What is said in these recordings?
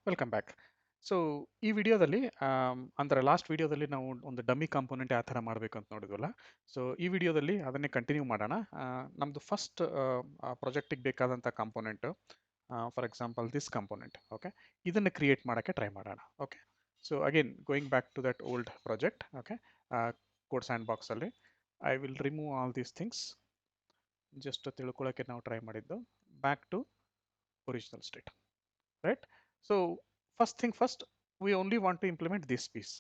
Welcome back. So ಈ ವಿಡಿಯೋದಲ್ಲಿ ಅಂದರೆ ಲಾಸ್ಟ್ ವಿಡಿಯೋದಲ್ಲಿ ನಾವು ಒಂದು ಡಮ್ಮಿ ಕಾಂಪೋನೆಂಟ್ ಯಾವ ಥರ ಮಾಡಬೇಕು ಅಂತ ನೋಡಿದ್ವಲ್ಲ. ಸೊ ಈ ವಿಡಿಯೋದಲ್ಲಿ ಅದನ್ನೇ ಕಂಟಿನ್ಯೂ ಮಾಡೋಣ. ನಮ್ಮದು ಫಸ್ಟ್ ಪ್ರಾಜೆಕ್ಟಿಗೆ ಬೇಕಾದಂಥ component, for example this component. Okay, ಇದನ್ನು ಕ್ರಿಯೇಟ್ ಮಾಡೋಕ್ಕೆ ಟ್ರೈ ಮಾಡೋಣ. Okay, so again going back to that old project. Okay, code ಸ್ಯಾಂಡ್ ಬಾಕ್ಸಲ್ಲಿ I will remove all these things. Just ತಿಳ್ಕೊಳ್ಳೋಕ್ಕೆ ನಾವು ಟ್ರೈ ಮಾಡಿದ್ದು. Back to original state, right? So first thing first, we only want to implement this piece.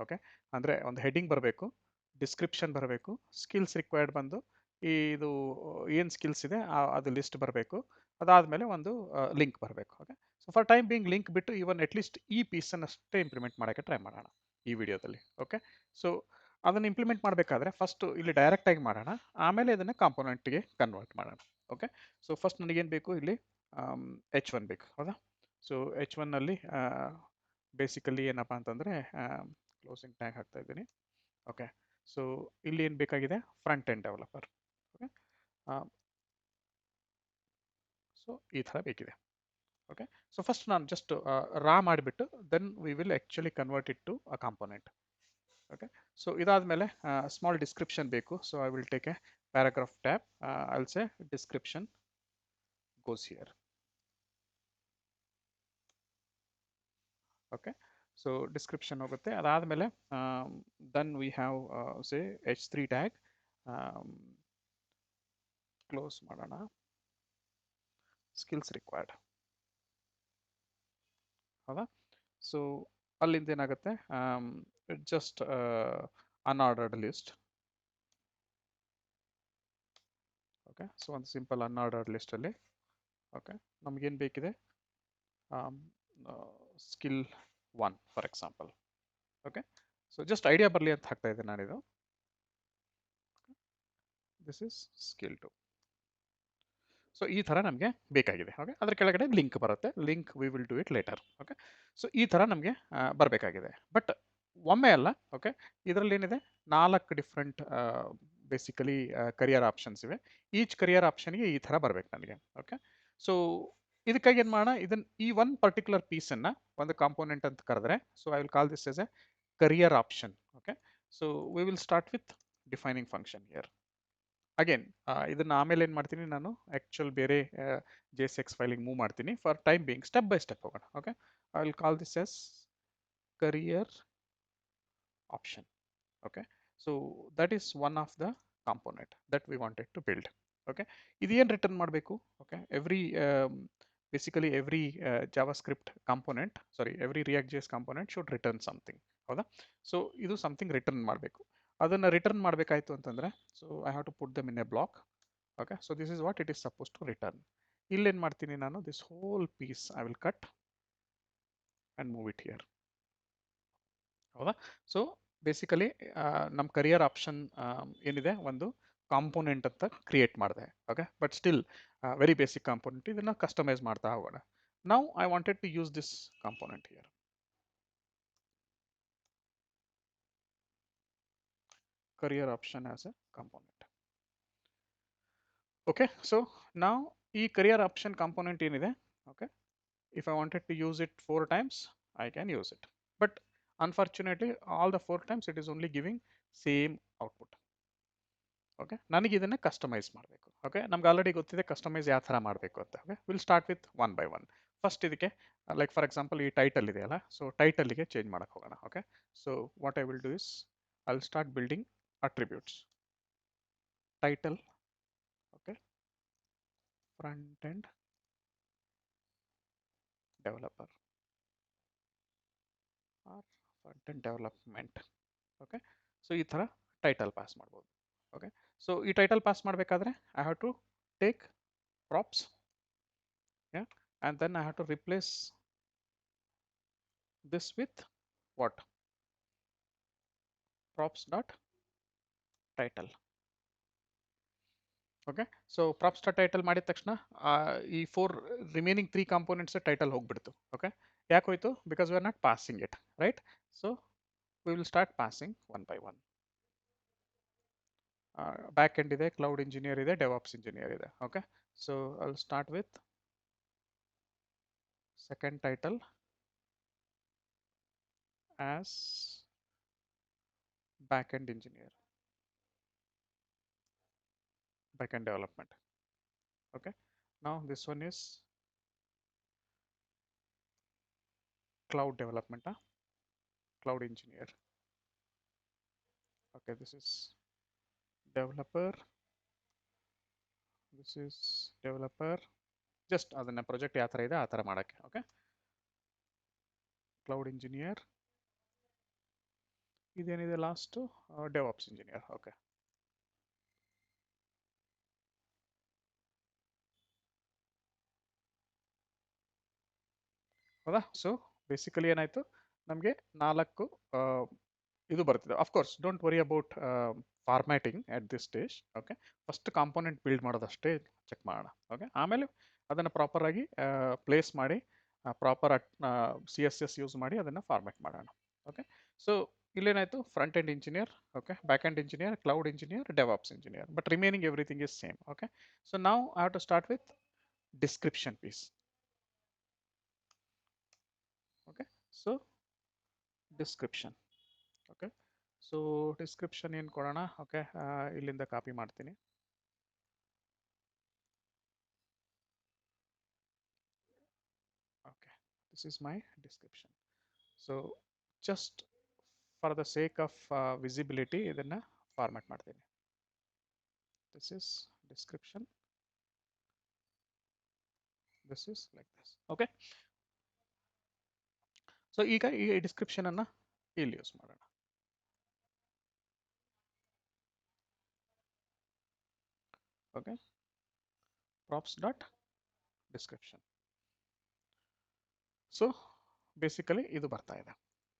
Okay, ಅಂದರೆ ಒಂದು heading ಬರಬೇಕು, description ಬರಬೇಕು, skills required ಬಂದು ಇದು ಏನು ಸ್ಕಿಲ್ಸ್ ಇದೆ ಅದು ಲಿಸ್ಟ್ ಬರಬೇಕು. ಅದಾದಮೇಲೆ ಒಂದು ಲಿಂಕ್ ಬರಬೇಕು. Okay, so for time being link ಬಿಟ್ಟು ಇವನ್ ಅಟ್ಲೀಸ್ಟ್ ಈ ಪೀಸನ್ನು ಅಷ್ಟೇ ಇಂಪ್ಲಿಮೆಂಟ್ ಮಾಡೋಕ್ಕೆ ಟ್ರೈ ಮಾಡೋಣ ಈ ವಿಡಿಯೋದಲ್ಲಿ. ಓಕೆ, ಸೊ ಅದನ್ನು ಇಂಪ್ಲಿಮೆಂಟ್ ಮಾಡಬೇಕಾದ್ರೆ ಫಸ್ಟು ಇಲ್ಲಿ ಡೈರೆಕ್ಟಾಗಿ ಮಾಡೋಣ, ಆಮೇಲೆ ಇದನ್ನು ಕಾಂಪೋನೆಂಟ್ಗೆ ಕನ್ವರ್ಟ್ ಮಾಡೋಣ. ಓಕೆ, ಸೊ ಫಸ್ಟ್ ನನಗೇನು ಬೇಕು, ಇಲ್ಲಿ H1 ಬೇಕು, ಹೌದಾ? ಸೊ H1ನಲ್ಲಿ ಬೇಸಿಕಲಿ ಏನಪ್ಪ ಅಂತಂದರೆ ಕ್ಲೋಸಿಂಗ್ ಟ್ಯಾಗ್ ಹಾಕ್ತಾ ಇದ್ದೀನಿ. ಓಕೆ, ಸೊ ಇಲ್ಲಿ ಏನು ಬೇಕಾಗಿದೆ, front end developer. Okay, so ಈ ಥರ ಬೇಕಿದೆ. ಓಕೆ, ಸೊ ಫಸ್ಟ್ ನಾನು ಜಸ್ಟ್ ರಾ ಮಾಡಿಬಿಟ್ಟು then we will actually convert it to a component. Okay, so ಇದಾದಮೇಲೆ ಸ್ಮಾಲ್ ಡಿಸ್ಕ್ರಿಪ್ಷನ್ ಬೇಕು. So I will take a paragraph tab. I will say description goes here. Okay, so description ಹೋಗುತ್ತೆ. ಅದಾದಮೇಲೆ then we have say H3 tag. Close ಮಾಡೋಣ. Skills required, ಹೌದಾ? So ಅಲ್ಲಿಂದ ಏನಾಗುತ್ತೆ, just unordered list. Okay, so ಒಂದು simple unordered ಲಿಸ್ಟಲ್ಲಿ okay ನಮಗೇನು ಬೇಕಿದೆ, skill 1 for example. Okay, so just idea ಬರಲಿ ಅಂತ ಹಾಕ್ತಾ ಇದ್ದೆ ನಾನಿದು. This is skill 2. ಸೊ ಈ ಥರ ನಮಗೆ ಬೇಕಾಗಿದೆ. ಓಕೆ, ಅದರ ಕೆಳಗಡೆ ಲಿಂಕ್ ಬರುತ್ತೆ, link we will do it later. Okay, so ಈ ಥರ ನಮಗೆ ಬರಬೇಕಾಗಿದೆ. ಬಟ್ ಒಮ್ಮೆ ಅಲ್ಲ. ಓಕೆ, ಇದರಲ್ಲಿ ಏನಿದೆ, 4 ಡಿಫ್ರೆಂಟ್ ಬೇಸಿಕಲಿ ಕರಿಯರ್ ಆಪ್ಷನ್ಸ್ ಇವೆ. ಈಚ್ ಕರಿಯರ್ ಆಪ್ಷನ್ಗೆ ಈ ಥರ ಬರಬೇಕು ನನಗೆ. ಓಕೆ, ಸೊ ಇದಕ್ಕಾಗಿ ಏನು ಮಾಡೋಣ, ಇದನ್ನು ಈ ಒನ್ ಪರ್ಟಿಕ್ಯುಲರ್ ಪೀಸನ್ನು ಒಂದು ಕಾಂಪೋನೆಂಟ್ ಅಂತ ಕರೆದ್ರೆ, so I will call this as a career option. Okay, so we will start with defining function here. Again ಇದನ್ನು ಆಮೇಲೆ ಏನು ಮಾಡ್ತೀನಿ ನಾನು, ಆ್ಯಕ್ಚುಲ್ ಬೇರೆ JSX ಫೈಲಿಗೆ ಮೂವ್ ಮಾಡ್ತೀನಿ. For time being step by step ಹೋಗೋಣ. Okay, I will call this as career option. Okay, so that is one of the component that we wanted to build. Okay, ಇದೇನು return ಮಾಡಬೇಕು, okay, basically every JavaScript component, sorry every React.js component should return something, ಹೌದಾ? So ಇದು something return ಮಾಡಬೇಕು. ಅದನ್ನು return ಮಾಡಬೇಕಾಯ್ತು ಅಂತಂದರೆ, so I have to put them in a block. Okay, so this is what it is suppose to return. ಇಲ್ಲೇನು ಮಾಡ್ತೀನಿ ನಾನು, this whole piece I will cut and move it here, ಹೌದಾ? So basically ನಮ್ಮ career option ಏನಿದೆ, ಒಂದು component ಅಂತ create ಮಾಡಿದೆ. Okay, but still very basic component. ಇದನ್ನು ಕಸ್ಟಮೈಸ್ ಮಾಡ್ತಾ ಹೋಗೋಣ. Now I wanted to use this component here, career option as a component. Okay, so now ಈ career option component ಏನಿದೆ, okay, if I wanted to use it 4 times I can use it, but unfortunately all the 4 times it is only giving same output. Okay, ನನಗೆ ಇದನ್ನು customise ಮಾಡಬೇಕು. Okay, ನಮ್ಗೆ already ಗೊತ್ತಿದೆ customise ಯಾವ ಥರ ಮಾಡಬೇಕು ಅಂತ. Okay, will start with one by one. First ಇದಕ್ಕೆ ಲೈಕ್ ಫಾರ್ ಎಕ್ಸಾಂಪಲ್ ಈ ಟೈಟಲ್ ಇದೆಯಲ್ಲ, ಸೊ ಟೈಟಲ್ಲಿಗೆ ಚೇಂಜ್ ಮಾಡಕ್ಕೆ ಹೋಗೋಣ. Okay, so what I will do is I will start building attributes. Title, okay, front end developer or front end development. Okay, so ಈ ಥರ title pass ಮಾಡ್ಬೋದು. Okay, so ಈ title pass ಮಾಡಬೇಕಾದ್ರೆ I have to take props, and then I have to replace this with what, props dot title. Okay, so props dot title ಮಾಡಿದ ತಕ್ಷಣ ಈ 4 remaining 3 components title ಹೋಗ್ಬಿಡ್ತು. Okay, ಯಾಕೆ ಹೋಯ್ತು, because we are not passing it, right? So we will start passing one by one. Back end ಇದೆ, cloud engineer ಇದೆ, DevOps engineer ಇದೆ. Okay, so I will start with second title as backend engineer, backend development. Okay, now this one is cloud development, cloud engineer. Okay, this is developer, this is developer, just ಅದನ್ನ project ಯಾವ ತರ ಇದೆ ಆ ತರ ಮಾಡಕ್ಕೆ. Okay, cloud engineer, ಇದೇನಿದೆ last DevOps engineer. Okay, ಹೌದಾ? So basically ಏನಾಯ್ತು, ನಮಗೆ 4 ಇದು ಬರ್ತಿದೆ. Of course don't worry about formatting at this stage. Okay, first component build ಮಾಡೋದಷ್ಟೇ ಚೆಕ್ ಮಾಡೋಣ. ಓಕೆ, ಆಮೇಲೆ ಅದನ್ನು ಪ್ರಾಪರ್ ಆಗಿ ಪ್ಲೇಸ್ ಮಾಡಿ ಪ್ರಾಪರ್ CSS ಯೂಸ್ ಮಾಡಿ ಅದನ್ನು ಫಾರ್ಮ್ಯಾಟ್ ಮಾಡೋಣ. ಓಕೆ, ಸೊ ಇಲ್ಲೇನಾಯ್ತು, front end engineer, okay, back end engineer, cloud engineer, DevOps engineer, but remaining everything is same. Okay, so ನಾವು I have to start with description piece. Okay, so description. Okay, so description ಏನು ಕೊಡೋಣ? Okay, ಇಲ್ಲಿಂದ copy ಮಾಡ್ತೀನಿ. Okay, this is my description. So just for the sake of visibility ಇದನ್ನು format ಮಾಡ್ತೀನಿ. This is description, this is like this. Okay, so ಈಗ ಈ description ಅನ್ನು ಇಲ್ಲಿ ಯೂಸ್ ಮಾಡೋಣ. Okay, props dot description. So basically ಇದು ಬರ್ತಾ ಇದೆ.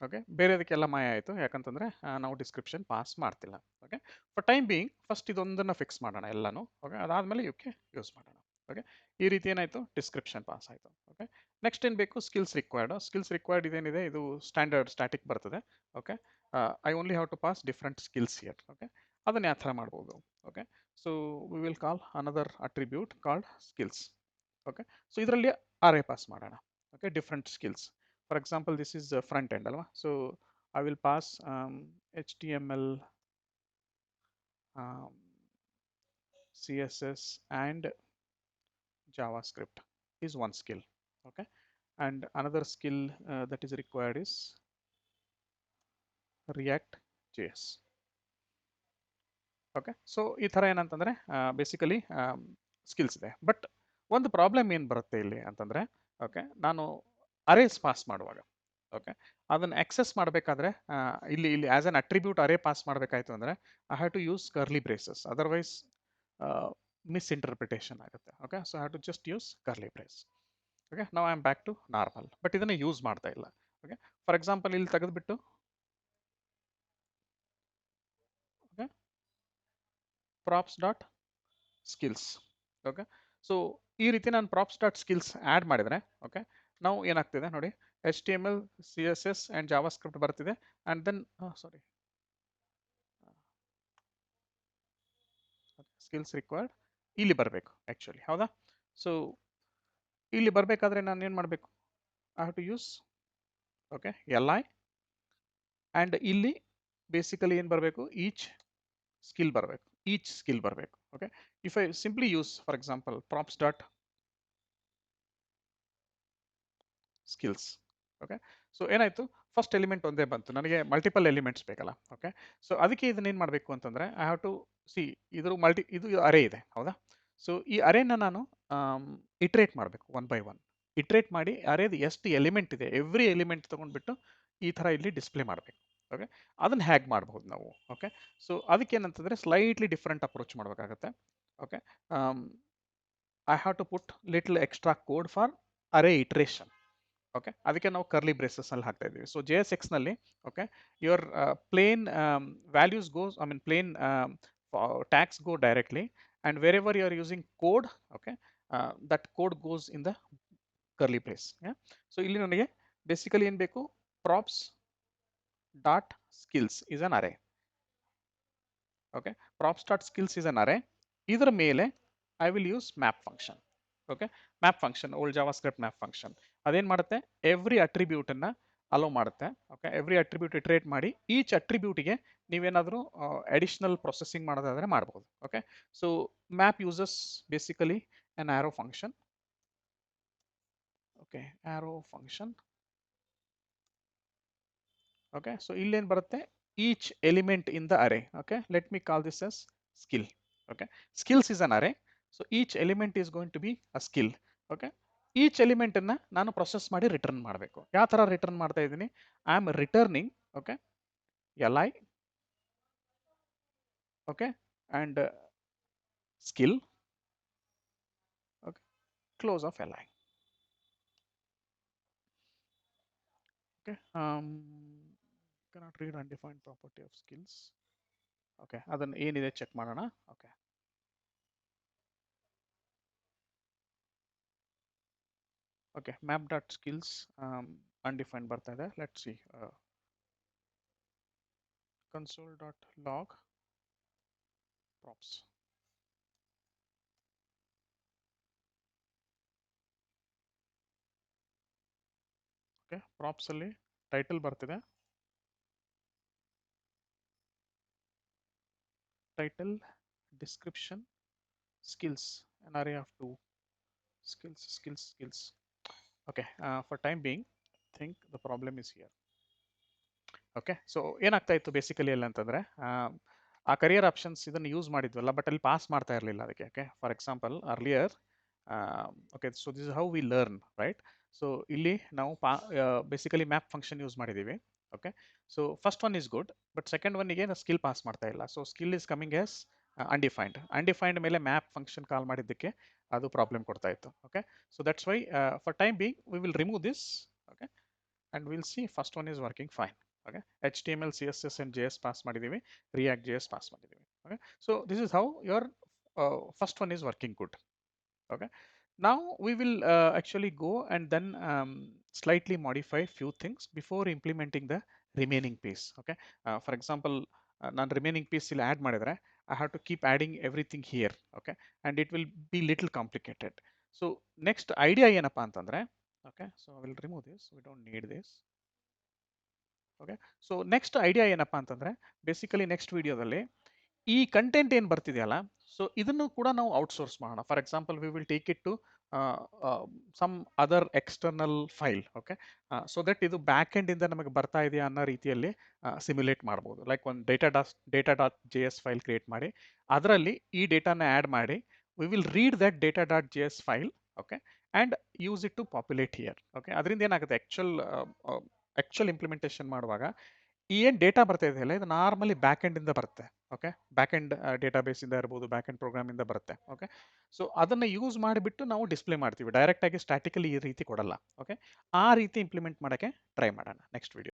ಓಕೆ, ಬೇರೆದಕ್ಕೆಲ್ಲ ಮಾಯ ಆಯಿತು, ಯಾಕಂತಂದರೆ ನಾವು ಡಿಸ್ಕ್ರಿಪ್ಷನ್ ಪಾಸ್ ಮಾಡ್ತಿಲ್ಲ. Okay, for time being first ಇದೊಂದನ್ನು ಫಿಕ್ಸ್ ಮಾಡೋಣ ಎಲ್ಲನೂ. ಓಕೆ, ಅದಾದಮೇಲೆ ಇವಕ್ಕೆ ಯೂಸ್ ಮಾಡೋಣ. ಓಕೆ, ಈ ರೀತಿ ಏನಾಯಿತು, ಡಿಸ್ಕ್ರಿಪ್ಷನ್ ಪಾಸ್ ಆಯಿತು. ಓಕೆ, ನೆಕ್ಸ್ಟ್ ಏನು ಬೇಕು, ಸ್ಕಿಲ್ಸ್ ರಿಕ್ವೈರ್ಡ್. ಸ್ಕಿಲ್ಸ್ ರಿಕ್ವೈರ್ಡ್ ಇದೇನಿದೆ ಇದು ಸ್ಟ್ಯಾಂಡರ್ಡ್ ಸ್ಟ್ಯಾಟಿಕ್ ಬರ್ತದೆ. Okay, I only have to pass different skills here. Okay, ಅದನ್ನು ಯಾವ ಥರ ಮಾಡ್ಬೋದು? Okay, so we will call another attribute called skills. Okay, so ಇದರಲ್ಲಿ ಅರೇ ಪಾಸ್ ಮಾಡೋಣ. Okay, different skills. For example, this is front end alva, so I will pass HTML, CSS and JavaScript is one skill. Okay, and another skill that is required is React JS. Okay, so ಈ ಥರ ಏನಂತಂದರೆ basically skills ಇದೆ. But ಒಂದು problem ಏನು ಬರುತ್ತೆ ಇಲ್ಲಿ ಅಂತಂದರೆ, okay, ನಾನು ಅರೇಸ್ ಪಾಸ್ ಮಾಡುವಾಗ, ಓಕೆ, ಅದನ್ನು ಆಕ್ಸೆಸ್ ಮಾಡಬೇಕಾದ್ರೆ ಇಲ್ಲಿ as an attribute array pass ಮಾಡಬೇಕಾಯ್ತು ಅಂದರೆ I have to use curly braces, otherwise misinterpretation ಆಗುತ್ತೆ. Okay, so I have to just use curly brace. Okay, ನಾವು I am back to normal, but ಇದನ್ನು use ಮಾಡ್ತಾ ಇಲ್ಲ. Okay, for example ಇಲ್ಲಿ ತೆಗೆದುಬಿಟ್ಟು, okay, props dot skills. Okay, so ಈ ರೀತಿ ನಾನು ಪ್ರಾಪ್ಸ್ ಡಾಟ್ ಸ್ಕಿಲ್ಸ್ ಆ್ಯಡ್ ಮಾಡಿದರೆ, ಓಕೆ, ನಾವು ಏನಾಗ್ತಿದೆ ನೋಡಿ, HTML, CSS ಆ್ಯಂಡ್ ಜಾವಾಸ್ಕ್ರಿಪ್ಟ್ ಬರ್ತಿದೆ. And then sorry, skills required ಇಲ್ಲಿ ಬರಬೇಕು ಆ್ಯಕ್ಚುಲಿ, ಹೌದಾ? ಸೊ ಇಲ್ಲಿ ಬರಬೇಕಾದ್ರೆ ನಾನು ಏನು ಮಾಡಬೇಕು, I have to use, okay, LI, and ಇಲ್ಲಿ ಬೇಸಿಕಲಿ ಏನು ಬರಬೇಕು, ಈಚ್ ಸ್ಕಿಲ್ ಬರಬೇಕು, ಈಚ್ ಸ್ಕಿಲ್ ಬರಬೇಕು. Okay, if I simply use for example props dot skills, okay, so ಏನಾಯಿತು, ಫಸ್ಟ್ ಎಲಿಮೆಂಟ್ ಒಂದೇ ಬಂತು, ನನಗೆ ಮಲ್ಟಿಪಲ್ ಎಲಿಮೆಂಟ್ಸ್ ಬೇಕಲ್ಲ. ಓಕೆ, ಸೊ ಅದಕ್ಕೆ ಇದನ್ನೇನು ಮಾಡಬೇಕು ಅಂತಂದರೆ ಐ ಹ್ಯಾವ್ ಟು ಸಿ, ಇದು ಅರೇ ಇದೆ, ಹೌದಾ? ಸೊ ಈ ಅರೇನ ನಾನು ಇಟ್ರೇಟ್ ಮಾಡಬೇಕು, ಒನ್ ಬೈ ಒನ್ ಇಟ್ರೇಟ್ ಮಾಡಿ ಅರೇದು ಎಷ್ಟು ಎಲಿಮೆಂಟ್ ಇದೆ ಎವ್ರಿ ಎಲಿಮೆಂಟ್ ತೊಗೊಂಡ್ಬಿಟ್ಟು ಈ ಥರ ಇಲ್ಲಿ ಡಿಸ್ಪ್ಲೇ ಮಾಡಬೇಕು. ಓಕೆ, ಅದನ್ನು ಹ್ಯಾಗ್ ಮಾಡ್ಬೋದು ನಾವು. ಓಕೆ, ಸೊ ಅದಕ್ಕೆ ಏನಂತಂದರೆ ಸ್ಲೈಟ್ಲಿ ಡಿಫ್ರೆಂಟ್ ಅಪ್ರೋಚ್ ಮಾಡಬೇಕಾಗತ್ತೆ. Okay, I have to put little extra code for array iteration. Okay, ಅದಕ್ಕೆ ನಾವು ಕರ್ಲಿ ಬ್ರೇಸಸ್ ಅಲ್ಲಿ ಹಾಕ್ತಾ ಇದ್ದೀವಿ. ಸೊ JSX ನಲ್ಲಿ, okay, your plain values goes, I mean plain tags go directly, and wherever you are using code, okay, that code goes in the curly brace. So ಇಲ್ಲಿ ನನಗೆ basically ಏನು ಬೇಕು, props dot skills is an array. Okay, props dot skills is an ಅರೇ. ಇದರ ಮೇಲೆ I will use map function. Okay, map function, old JavaScript map function ಅದೇನು ಮಾಡುತ್ತೆ, every ಅಟ್ರಿಬ್ಯೂಟನ್ನು hello ಮಾಡುತ್ತೆ. Okay, every attribute ಇಟ್ರೇಟ್ ಮಾಡಿ ಈಚ್ ಅಟ್ರಿಬ್ಯೂಟಿಗೆ ನೀವೇನಾದರೂ additional processing ಮಾಡೋದಾದರೆ ಮಾಡ್ಬೋದು. Okay, so map uses basically an arrow function. Okay, arrow function. Okay, so illen barutte each element in the array. Okay, let me call this as skill. Okay, skills is an array, so each element is going to be a skill. Okay, each element ಅನ್ನ ನಾನು process ಮಾಡಿ return ಮಾಡಬೇಕು. ಯಾವ ತರ return ಮಾಡ್ತಾ ಇದ್ದೀನಿ? I am returning, okay, li, okay, and skill, okay, close of li. Okay, cannot read undefined property of skills. Okay, ಅದನ್ನು ಏನಿದೆ ಚೆಕ್ ಮಾಡೋಣ. Okay, okay, map dot skills undefined ಬರ್ತಾ ಇದೆ. Let see, console dot log props. Okay, props ಅಲ್ಲಿ title ಬರ್ತಿದೆ. Title, description, skills, an array of 2 skills. Okay, for time being I think the problem is here. Okay, so ಏನಾಗ್ತಾ ಇತ್ತು basically ಎಲ್ಲ ಅಂತಂದರೆ, ಆ career options ಇದನ್ನು use ಮಾಡಿದ್ವಲ್ಲ, but ಅಲ್ಲಿ ಪಾಸ್ ಮಾಡ್ತಾ ಇರಲಿಲ್ಲ ಅದಕ್ಕೆ. Okay, for example earlier, okay, so this is how we learn, right? So ಇಲ್ಲಿ ನಾವು ಬೇಸಿಕಲಿ ಮ್ಯಾಪ್ ಫಂಕ್ಷನ್ ಯೂಸ್ ಮಾಡಿದ್ದೀವಿ. Okay, so first one is good, but second ಒನ್ನಿಗೆ ಸ್ಕಿಲ್ ಪಾಸ್ ಮಾಡ್ತಾ ಇಲ್ಲ. So skill is coming as undefined ಮೇಲೆ map function call ಮಾಡಿದ್ದಕ್ಕೆ ಅದು problem ಕೊಡ್ತಾ ಇತ್ತು. Okay, so that's why for time being we will remove this. Okay, and we'll see first one is working fine. Okay, HTML, CSS and JS pass ಮಾಡಿದೀವಿ, React JS pass ಮಾಡಿದೀವಿ. Okay, so this is how your first one is working good. Okay, now we will actually go and then slightly modify few things before implementing the remaining piece. Okay, for example, ನಾನು remaining piece ಇಲ್ಲಿ add ಮಾಡಿದ್ರೆ I have to keep adding everything here. Okay, and it will be little complicated. So next idea ಏನಪ್ಪಾ ಅಂತಂದ್ರೆ, okay, so I will remove this, we don't need this. Okay, so next idea ಏನಪ್ಪಾ ಅಂತಂದ್ರೆ, basically next ವಿಡಿಯೋದಲ್ಲಿ ಈ content ಏನು ಬರ್ತಿದೆಯಲ್ಲ, so ಇದನ್ನು ಕೂಡ ನಾವು ಔಟ್ಸೋರ್ಸ್ ಮಾಡೋಣ. For example we will take it to some other external file. Okay, so that ಇದು ಬ್ಯಾಕ್ ಎಂಡ್ ಇಂದ ನಮಗೆ ಬರ್ತಾ ಇದೆಯಾ ಅನ್ನೋ ರೀತಿಯಲ್ಲಿ ಸಿಮ್ಯುಲೇಟ್ ಮಾಡ್ಬೋದು. ಲೈಕ್ ಒಂದು data dot J S file create ಮಾಡಿ ಅದರಲ್ಲಿ ಈ ಡೇಟಾನ ಆ್ಯಡ್ ಮಾಡಿ we will read that data dot J S file. Okay, and use it to populate here. Okay, ಅದರಿಂದ ಏನಾಗುತ್ತೆ, ಆಕ್ಚುಲ್ ಇಂಪ್ಲಿಮೆಂಟೇಷನ್ ಮಾಡುವಾಗ ಈ ಏನು ಡೇಟಾ ಬರ್ತಾ ಇದೆಯಲ್ಲ, ಇದು ನಾರ್ಮಲಿ ಬ್ಯಾಕ್ ಎಂಡ್ ಇಂದ ಬರುತ್ತೆ. ಓಕೆ, ಬ್ಯಾಕ್ ಎಂಡ್ ಡೇಟಾಬೇಸ್ ಇಂದ ಇರ್ಬೋದು, ಬ್ಯಾಕ್ ಎಂಡ್ ಪ್ರೋಗ್ರಾಮ್ ಇಂದ ಬರುತ್ತೆ. ಓಕೆ, ಸೊ ಅದನ್ನ ಯೂಸ್ ಮಾಡಿಬಿಟ್ಟು ನಾವು ಡಿಸ್ಪ್ಲೇ ಮಾಡ್ತೀವಿ, ಡೈರೆಕ್ಟ್ ಆಗಿ ಸ್ಟ್ಯಾಟಿಕಲಿ ಈ ರೀತಿ ಕೊಡಲ್ಲ. ಓಕೆ, ಆ ರೀತಿ ಇಂಪ್ಲಿಮೆಂಟ್ ಮಾಡೋಕ್ಕೆ ಟ್ರೈ ಮಾಡೋಣ ನೆಕ್ಸ್ಟ್ ವಿಡಿಯೋ.